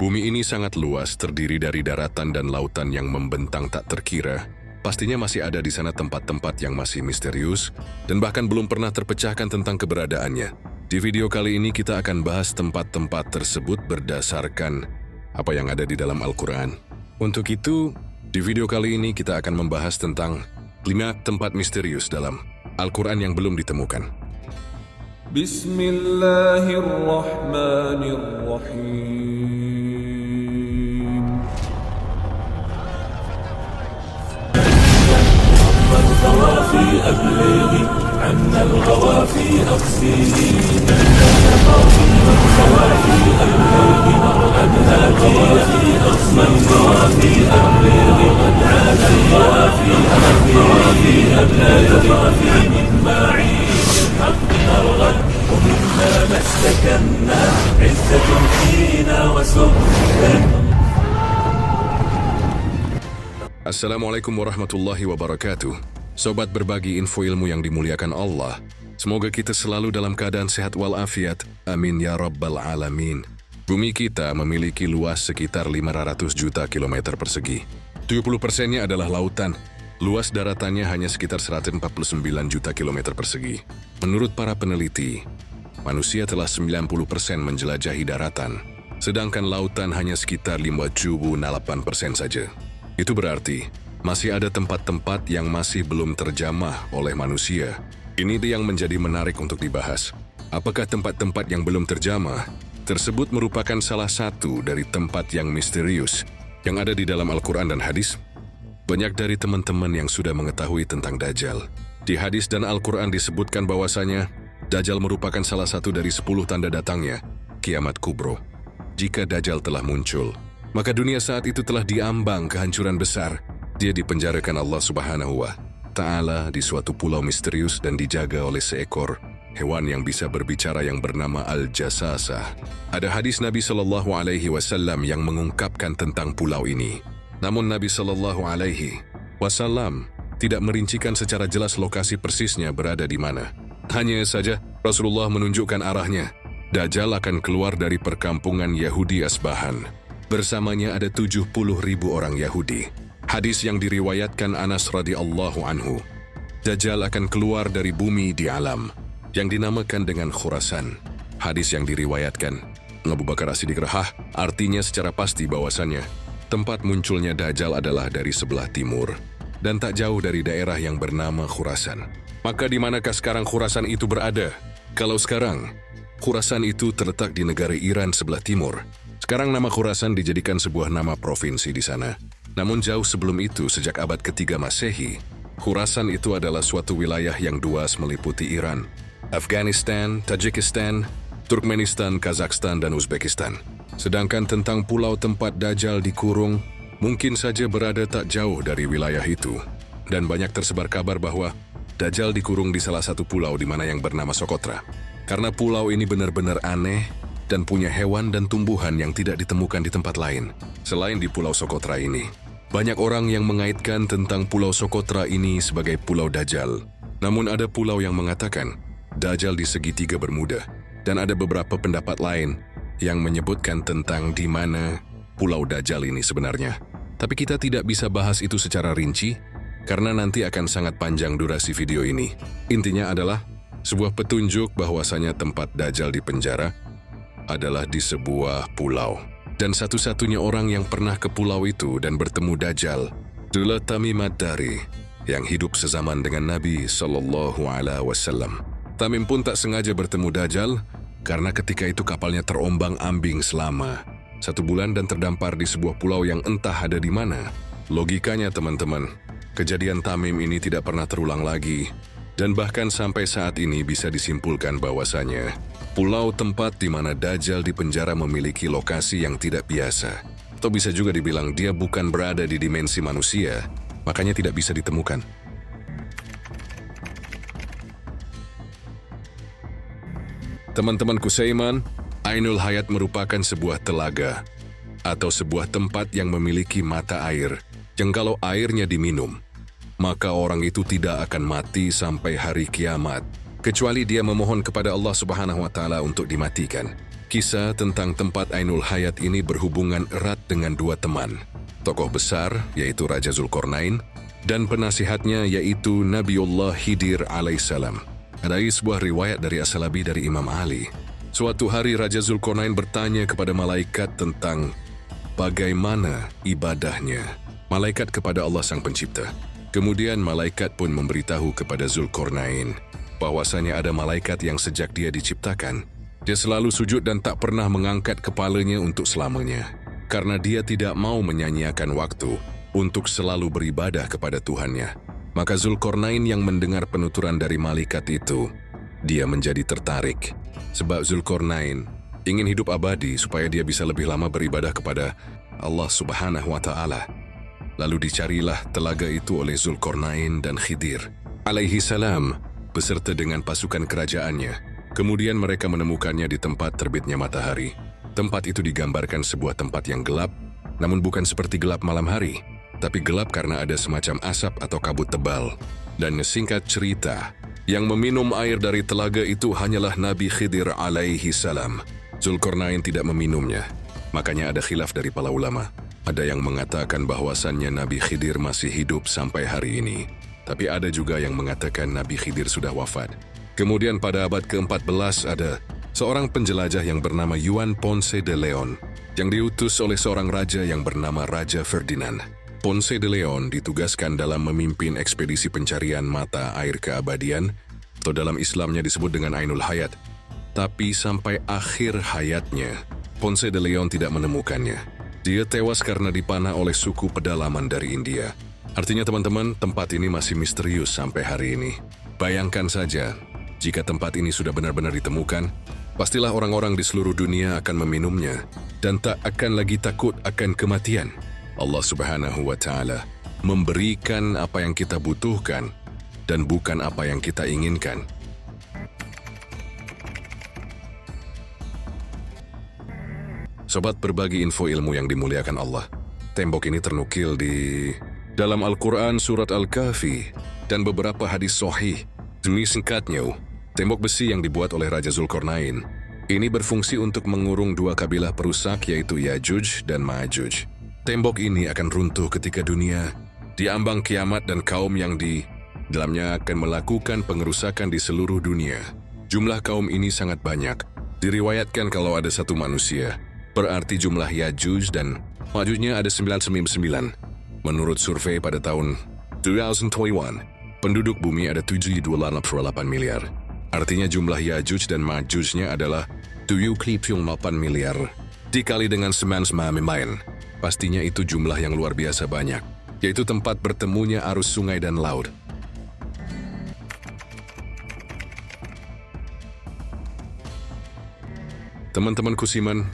Bumi ini sangat luas, terdiri dari daratan dan lautan yang membentang tak terkira. Pastinya masih ada di sana tempat-tempat yang masih misterius dan bahkan belum pernah terpecahkan tentang keberadaannya. Di video kali ini kita akan bahas tempat-tempat tersebut berdasarkan apa yang ada di dalam Al-Quran. Untuk itu, di video kali ini kita akan membahas tentang 5 tempat misterius dalam Al-Quran yang belum ditemukan. Bismillahirrahmanirrahim. الغوافي أبلغي عنا الغوافي أقسيني الغوافي أبلغي عنها الغوافي أقسم الغوافي أبلغي عنا الغوافي أبلغي مما عيش الحق نرغب ومما مسكنا عزة فينا وسكن. Assalamualaikum warahmatullahi wabarakatuh. Sobat berbagi info ilmu yang dimuliakan Allah. Semoga kita selalu dalam keadaan sehat walafiat. Amin ya rabbal alamin. Bumi kita memiliki luas sekitar 500 juta kilometer persegi. 70%-nya adalah lautan. Luas daratannya hanya sekitar 149 juta kilometer persegi. Menurut para peneliti, manusia telah 90% menjelajahi daratan, sedangkan lautan hanya sekitar 58% saja. Itu berarti, masih ada tempat-tempat yang masih belum terjamah oleh manusia. Ini yang menjadi menarik untuk dibahas. Apakah tempat-tempat yang belum terjamah tersebut merupakan salah satu dari tempat yang misterius yang ada di dalam Al-Quran dan hadis? Banyak dari teman-teman yang sudah mengetahui tentang Dajjal. Di hadis dan Al-Quran disebutkan bahwasanya Dajjal merupakan salah satu dari 10 tanda datangnya kiamat kubro. Jika Dajjal telah muncul, maka dunia saat itu telah diambang kehancuran besar. Dia dipenjarakan Allah Subhanahu wa Ta'ala di suatu pulau misterius dan dijaga oleh seekor hewan yang bisa berbicara yang bernama Al-Jasasah. Ada hadis Nabi Shallallahu Alaihi Wasallam yang mengungkapkan tentang pulau ini. Namun Nabi Shallallahu Alaihi Wasallam tidak merincikan secara jelas lokasi persisnya berada di mana. Hanya saja Rasulullah menunjukkan arahnya. Dajjal akan keluar dari perkampungan Yahudi Asbahan. Bersamanya ada 70.000 orang Yahudi. Hadis yang diriwayatkan Anas radhiyallahu anhu. Dajjal akan keluar dari bumi di alam yang dinamakan dengan Khurasan. Hadis yang diriwayatkan Abu Bakar As-Siddiq artinya secara pasti bahwasannya tempat munculnya Dajjal adalah dari sebelah timur dan tak jauh dari daerah yang bernama Khurasan. Maka di manakah sekarang Khurasan itu berada? Kalau sekarang Khurasan itu terletak di negara Iran sebelah timur. Sekarang nama Khurasan dijadikan sebuah nama provinsi di sana. Namun jauh sebelum itu, sejak abad ketiga Masehi, Khurasan itu adalah suatu wilayah yang luas meliputi Iran, Afghanistan, Tajikistan, Turkmenistan, Kazakhstan, dan Uzbekistan. Sedangkan tentang pulau tempat Dajjal dikurung, mungkin saja berada tak jauh dari wilayah itu. Dan banyak tersebar kabar bahwa Dajjal dikurung di salah satu pulau di mana yang bernama Socotra. Karena pulau ini benar-benar aneh, dan punya hewan dan tumbuhan yang tidak ditemukan di tempat lain. Selain di Pulau Socotra ini, banyak orang yang mengaitkan tentang Pulau Socotra ini sebagai Pulau Dajjal. Namun ada pulau yang mengatakan Dajjal di segitiga Bermuda, dan ada beberapa pendapat lain yang menyebutkan tentang di mana Pulau Dajjal ini sebenarnya. Tapi kita tidak bisa bahas itu secara rinci, karena nanti akan sangat panjang durasi video ini. Intinya adalah sebuah petunjuk bahwasanya tempat Dajjal di penjara adalah di sebuah pulau. Dan satu-satunya orang yang pernah ke pulau itu dan bertemu Dajjal adalah Tamim Ad-Dari yang hidup sezaman dengan Nabi Sallallahu Alaihi Wasallam. Tamim pun tak sengaja bertemu Dajjal karena ketika itu kapalnya terombang-ambing selama 1 bulan dan terdampar di sebuah pulau yang entah ada di mana. Logikanya teman-teman, kejadian Tamim ini tidak pernah terulang lagi. Dan bahkan sampai saat ini bisa disimpulkan bahwasanya pulau tempat di mana Dajjal dipenjara memiliki lokasi yang tidak biasa. Atau bisa juga dibilang dia bukan berada di dimensi manusia, makanya tidak bisa ditemukan. Teman-temanku seiman, Ainul Hayat merupakan sebuah telaga atau sebuah tempat yang memiliki mata air yang kalau airnya diminum, maka orang itu tidak akan mati sampai hari kiamat, kecuali dia memohon kepada Allah Subhanahu wa Ta'ala untuk dimatikan. Kisah tentang tempat Ainul Hayat ini berhubungan erat dengan dua teman. Tokoh besar, yaitu Raja Zulkarnain, dan penasihatnya yaitu Nabiullah Khidir alaihissalam. Ada sebuah riwayat dari As-Salabi dari Imam Ali. Suatu hari Raja Zulkarnain bertanya kepada malaikat tentang bagaimana ibadahnya. Malaikat kepada Allah Sang Pencipta. Kemudian malaikat pun memberitahu kepada Zulkarnain bahwasanya ada malaikat yang sejak dia diciptakan, dia selalu sujud dan tak pernah mengangkat kepalanya untuk selamanya. Karena dia tidak mau menyanyiakan waktu untuk selalu beribadah kepada Tuhannya. Maka Zulkarnain yang mendengar penuturan dari malaikat itu, dia menjadi tertarik. Sebab Zulkarnain ingin hidup abadi supaya dia bisa lebih lama beribadah kepada Allah Subhanahu wa Ta'ala. Lalu dicarilah telaga itu oleh Zulkarnain dan Khidir alaihi salam beserta dengan pasukan kerajaannya. Kemudian mereka menemukannya di tempat terbitnya matahari. Tempat itu digambarkan sebuah tempat yang gelap, namun bukan seperti gelap malam hari, tapi gelap karena ada semacam asap atau kabut tebal. Dan singkat cerita, yang meminum air dari telaga itu hanyalah Nabi Khidir alaihi salam. Zulkarnain tidak meminumnya. Makanya ada khilaf dari para ulama. Ada yang mengatakan bahwasannya Nabi Khidir masih hidup sampai hari ini. Tapi ada juga yang mengatakan Nabi Khidir sudah wafat. Kemudian pada abad ke-14 ada seorang penjelajah yang bernama Juan Ponce de Leon yang diutus oleh seorang raja yang bernama Raja Ferdinand. Ponce de Leon ditugaskan dalam memimpin ekspedisi pencarian mata air keabadian, atau dalam Islamnya disebut dengan Ainul Hayat. Tapi sampai akhir hayatnya, Ponce de Leon tidak menemukannya. Dia tewas karena dipanah oleh suku pedalaman dari India. Artinya teman-teman, tempat ini masih misterius sampai hari ini. Bayangkan saja, jika tempat ini sudah benar-benar ditemukan, pastilah orang-orang di seluruh dunia akan meminumnya dan tak akan lagi takut akan kematian. Allah Subhanahu wa Ta'ala memberikan apa yang kita butuhkan dan bukan apa yang kita inginkan. Sobat berbagi info ilmu yang dimuliakan Allah, tembok ini ternukil di dalam Al-Quran Surat Al-Kahfi dan beberapa hadis sahih. Demi singkatnya, tembok besi yang dibuat oleh Raja Zulkarnain ini berfungsi untuk mengurung dua kabilah perusak yaitu Yajuj dan Majuj. Tembok ini akan runtuh ketika dunia diambang kiamat dan kaum yang di dalamnya akan melakukan pengerusakan di seluruh dunia. Jumlah kaum ini sangat banyak. Diriwayatkan kalau ada satu manusia, berarti jumlah Yajuj dan Majujnya ada 999. Menurut survei pada tahun 2021, penduduk bumi ada 7,8 miliar. Artinya jumlah Yajuj dan Majujnya adalah 7,8 miliar. Dikali dengan 9 lain, pastinya itu jumlah yang luar biasa banyak, yaitu tempat bertemunya arus sungai dan laut. Teman-teman Kusiman,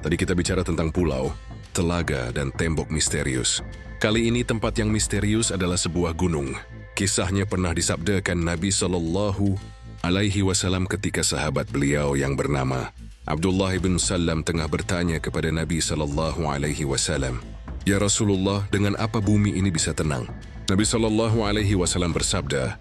tadi kita bicara tentang pulau, telaga, dan tembok misterius. Kali ini tempat yang misterius adalah sebuah gunung. Kisahnya pernah disabdakan Nabi Shallallahu Alaihi Wasallam ketika sahabat beliau yang bernama Abdullah bin Salam tengah bertanya kepada Nabi Shallallahu Alaihi Wasallam, "Ya Rasulullah, dengan apa bumi ini bisa tenang?" Nabi Shallallahu Alaihi Wasallam bersabda,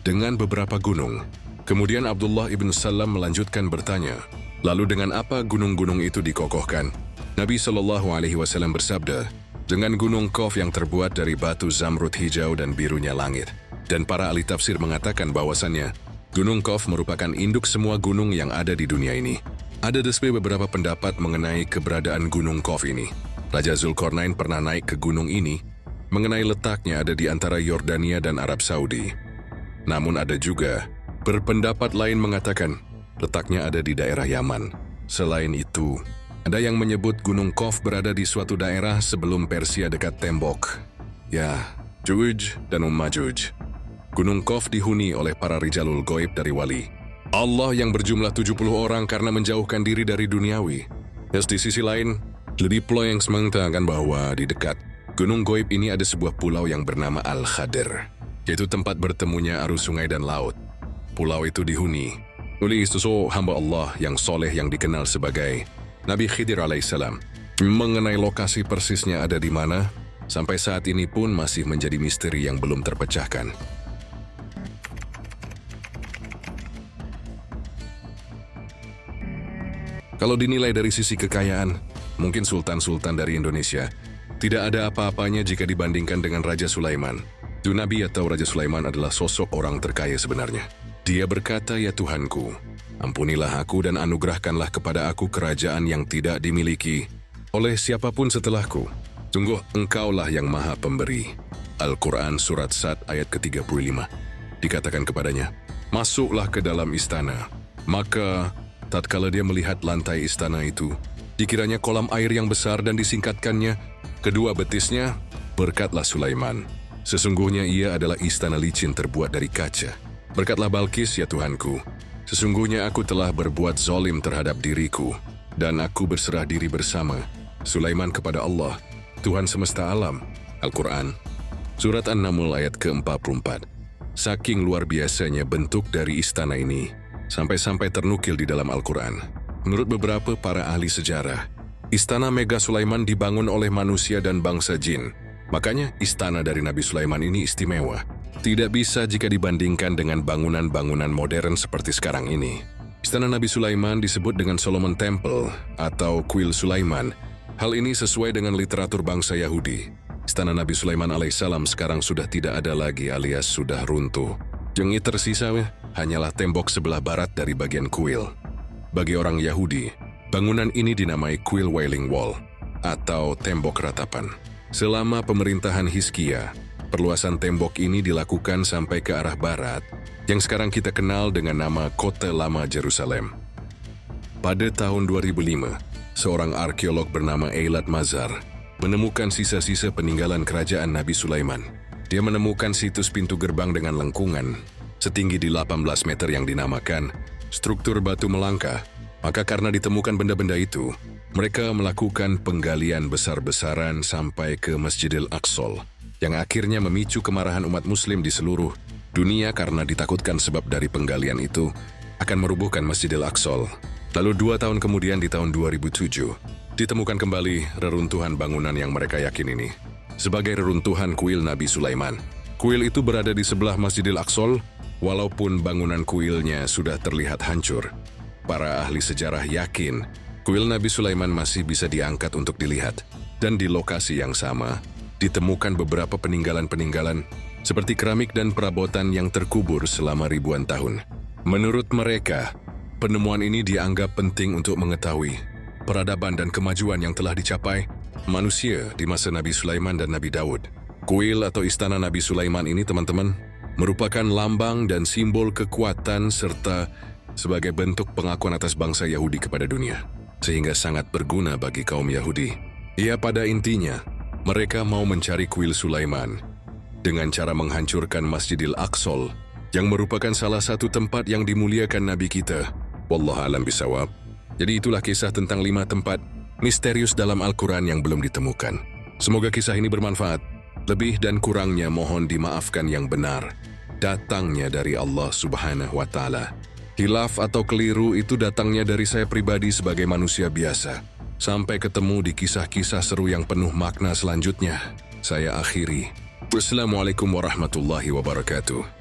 "Dengan beberapa gunung." Kemudian Abdullah ibn Salam melanjutkan bertanya, "Lalu dengan apa gunung-gunung itu dikokohkan?" Nabi Shallallahu Alaihi Wasallam bersabda, "Dengan gunung Qaf yang terbuat dari batu zamrud hijau dan birunya langit." Dan para ahli tafsir mengatakan bahwasannya Gunung Qaf merupakan induk semua gunung yang ada di dunia ini. Ada beberapa pendapat mengenai keberadaan Gunung Qaf ini. Raja Zulkarnain pernah naik ke gunung ini, mengenai letaknya ada di antara Yordania dan Arab Saudi. Namun ada juga berpendapat lain mengatakan letaknya ada di daerah Yaman. Selain itu, ada yang menyebut Gunung Qaf berada di suatu daerah sebelum Persia dekat tembok, Juj dan Majuj. Gunung Qaf dihuni oleh para rijalul goib dari wali Allah yang berjumlah 70 orang karena menjauhkan diri dari duniawi. Dan di sisi lain, lebih pula yang mengatakan bahwa di dekat gunung goib ini ada sebuah pulau yang bernama Al-Khadir, yaitu tempat bertemunya arus sungai dan laut. Pulau itu dihuni oleh sosok hamba Allah yang soleh yang dikenal sebagai Nabi Khidir alaihissalam. Mengenai lokasi persisnya ada di mana, sampai saat ini pun masih menjadi misteri yang belum terpecahkan. Kalau dinilai dari sisi kekayaan, mungkin sultan-sultan dari Indonesia tidak ada apa-apanya jika dibandingkan dengan Raja Sulaiman. Nabi atau Raja Sulaiman adalah sosok orang terkaya sebenarnya. Dia berkata, "Ya Tuhanku, ampunilah aku dan anugerahkanlah kepada aku kerajaan yang tidak dimiliki oleh siapapun setelahku. Sungguh Engkaulah yang Maha Pemberi." Al-Quran Surat Sad ayat ke-35. Dikatakan kepadanya, "Masuklah ke dalam istana." Maka, tatkala dia melihat lantai istana itu, dikiranya kolam air yang besar dan disingkatkannya kedua betisnya, berkatlah Sulaiman, "Sesungguhnya ia adalah istana licin terbuat dari kaca." Berkatlah Balkis, "Ya Tuhanku, sesungguhnya aku telah berbuat zalim terhadap diriku, dan aku berserah diri bersama Sulaiman kepada Allah, Tuhan semesta alam." Al-Quran Surat An-Naml ayat ke-44. Saking luar biasanya bentuk dari istana ini, sampai-sampai ternukil di dalam Al-Quran. Menurut beberapa para ahli sejarah, istana Mega Sulaiman dibangun oleh manusia dan bangsa jin. Makanya istana dari Nabi Sulaiman ini istimewa. Tidak bisa jika dibandingkan dengan bangunan-bangunan modern seperti sekarang ini. Istana Nabi Sulaiman disebut dengan Solomon Temple atau Kuil Sulaiman. Hal ini sesuai dengan literatur bangsa Yahudi. Istana Nabi Sulaiman alaihissalam sekarang sudah tidak ada lagi alias sudah runtuh. Yang tersisa hanyalah tembok sebelah barat dari bagian kuil. Bagi orang Yahudi, bangunan ini dinamai Kuil Wailing Wall atau tembok ratapan. Selama pemerintahan Hizkia, perluasan tembok ini dilakukan sampai ke arah barat, yang sekarang kita kenal dengan nama Kota Lama Jerusalem. Pada tahun 2005, seorang arkeolog bernama Eilat Mazar menemukan sisa-sisa peninggalan kerajaan Nabi Sulaiman. Dia menemukan situs pintu gerbang dengan lengkungan setinggi di 18 meter yang dinamakan struktur batu melangkah. Maka karena ditemukan benda-benda itu, mereka melakukan penggalian besar-besaran sampai ke Masjidil Aqsa, yang akhirnya memicu kemarahan umat muslim di seluruh dunia karena ditakutkan sebab dari penggalian itu akan merubuhkan Masjidil Aqsa. Lalu 2 tahun kemudian di tahun 2007, ditemukan kembali reruntuhan bangunan yang mereka yakin ini sebagai reruntuhan kuil Nabi Sulaiman. Kuil itu berada di sebelah Masjidil Aqsa, walaupun bangunan kuilnya sudah terlihat hancur. Para ahli sejarah yakin kuil Nabi Sulaiman masih bisa diangkat untuk dilihat. Dan di lokasi yang sama, ditemukan beberapa peninggalan-peninggalan seperti keramik dan perabotan yang terkubur selama ribuan tahun. Menurut mereka, penemuan ini dianggap penting untuk mengetahui peradaban dan kemajuan yang telah dicapai manusia di masa Nabi Sulaiman dan Nabi Daud. Kuil atau istana Nabi Sulaiman ini, teman-teman, merupakan lambang dan simbol kekuatan serta sebagai bentuk pengakuan atas bangsa Yahudi kepada dunia, sehingga sangat berguna bagi kaum Yahudi. Ya, pada intinya, mereka mau mencari kuil Sulaiman dengan cara menghancurkan Masjidil Aqsa, yang merupakan salah satu tempat yang dimuliakan Nabi kita. Wallahu a'lam bishawab. Jadi itulah kisah tentang 5 tempat misterius dalam Al-Quran yang belum ditemukan. Semoga kisah ini bermanfaat. Lebih dan kurangnya mohon dimaafkan yang benar. Datangnya dari Allah Subhanahu wa Ta'ala. Hilaf atau keliru itu datangnya dari saya pribadi sebagai manusia biasa. Sampai ketemu di kisah-kisah seru yang penuh makna selanjutnya. Saya akhiri. Wassalamualaikum warahmatullahi wabarakatuh.